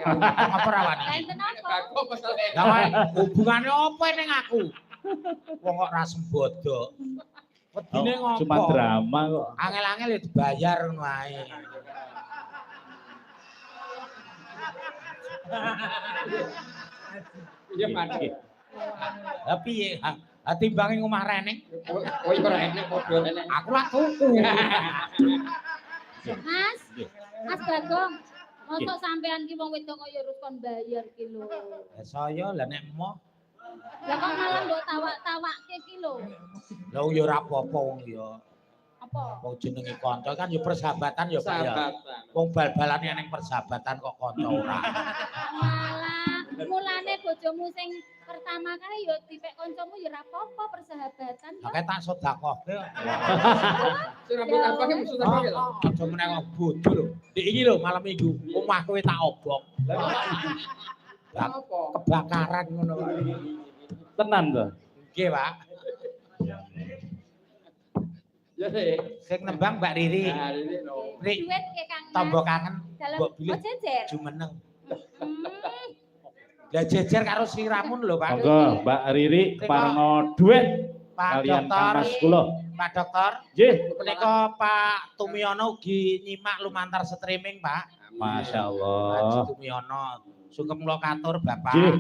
Apa rawani? Lah enten apa? Lah hubungane apa ning aku? Wong kok ra sembodo. Wedine ngopo? Cuma drama kok. Angel-angel ya dibayar ngono ae. Iya mati. Lah piye? Ha timbange omah rene. Oh iya rene padha rene. Aku lak tuku. Mas. Mas Bagong. Mosok sampean ki wong wedok kok ya urus kon bayar ki lho. Lah saya lah nek emoh. Lah kok malah mbok tawak-tawakke ki lho. Lah ya ora apa-apa wong ya. Apa? Wong jenenge kanca kan ya persahabatan ya Pak ya. Sahabatan. Wong bal-balane ning persahabatan kok kanca ora. Malah mulane bojomu sing pertama kali ya dipek kancamu ya ora apa-apa persahabatan ya. Makanya tak sedakohke. Sing rambut apa ki maksud apa ki lho? Aja meneh kok bodho lho. Dik iki lho malam minggu omah kowe tak obok. Apa? Kebakaran ngono. Tenan to. Nggih, Pak. Ya sih. Sing nembang Mbak Riri. Nah, ini no. Rik Duit ke Kang Mas. tombo kangen Dalam mbok bilih jejer. jumeneng. Hmm. Lah jejer karo siramun lho, Pak. Monggo Mbak Riri parno duit Pak kalian Dokter, Kang Mas kula. Pak Dokter. Nggih, Menika Pak Tumiono ugi nyimak lumantar streaming, Pak. Masya Haji Allah. Tumiono. Sugeng kula katur, Bapak. Nggih,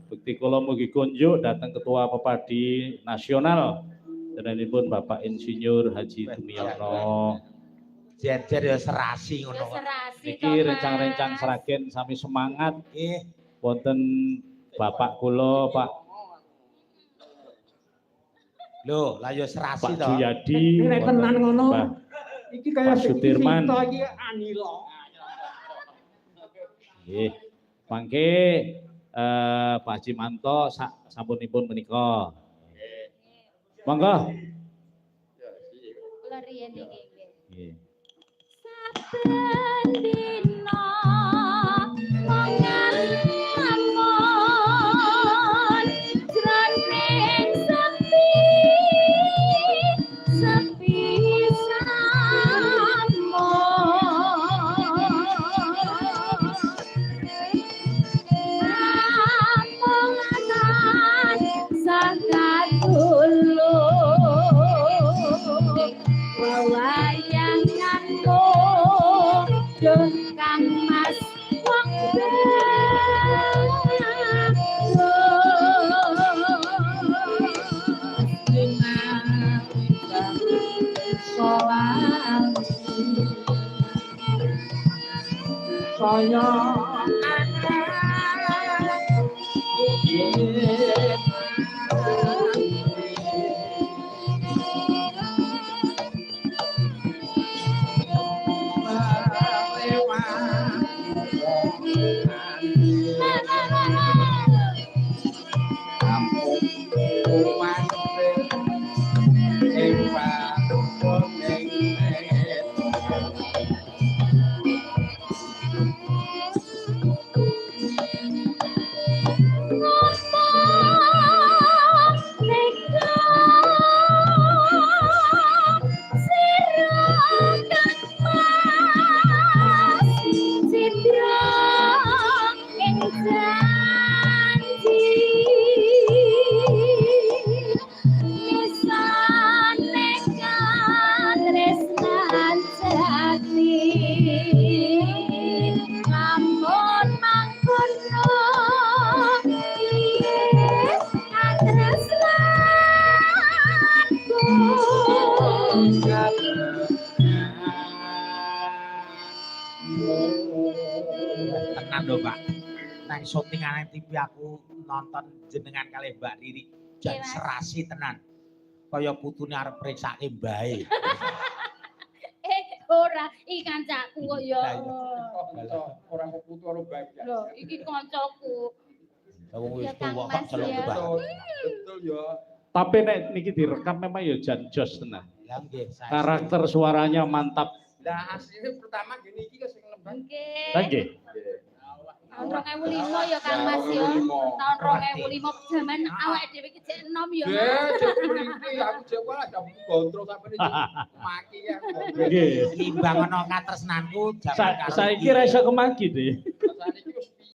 bekti kula mugi kunjuk datang Ketua Pepadi Nasional. Dananipun Bapak Insinyur Haji Tumiono. Jejer ya serasi Ya ngono. serasi Niki rencang-rencang seragen sami semangat Nggih. wonten Bapak kula Pak Lho, lah ya serasi Pak to. Juyadi. Nek tenan ngono. Mbah Iki kaya Pak Sudirman. iki anilo. Nggih. Mangke Pak Cimanto sampunipun menika. Monggo. Kula riyen iki nggih. Nggih. Saben dina mangan jroning sepi Kang Mas wong Saya Tenan lho, Pak. Nang syutingane TV aku nonton jenengan kali Mbak Riri jan Iya, Mas. serasi tenan. Kaya putune arep periksake mbae. ora iki kancaku kok ya. Orang keputu karo bayi. Lho, iki kancaku. Lah wong wis Ya, Kang tuwa kok Mas, celuk ya. Mbak. Betul ya. Tapi nek niki direkam memang ya jan jos tenan. Lah nggih, saya Karakter suaranya mantap. Lah asline pertama gini iki sing nembang. Nggih. Nggih. Tahun 2005 ya Kang Mas ya. Tahun 2005 zaman awake dhewe iki jek enom ya. Mas. Jek mriki aku jek ora ada gondrong sampe maki ya. Nggih. nimbang ana katresnanku jaman karo Saiki ra iso kemagi deh.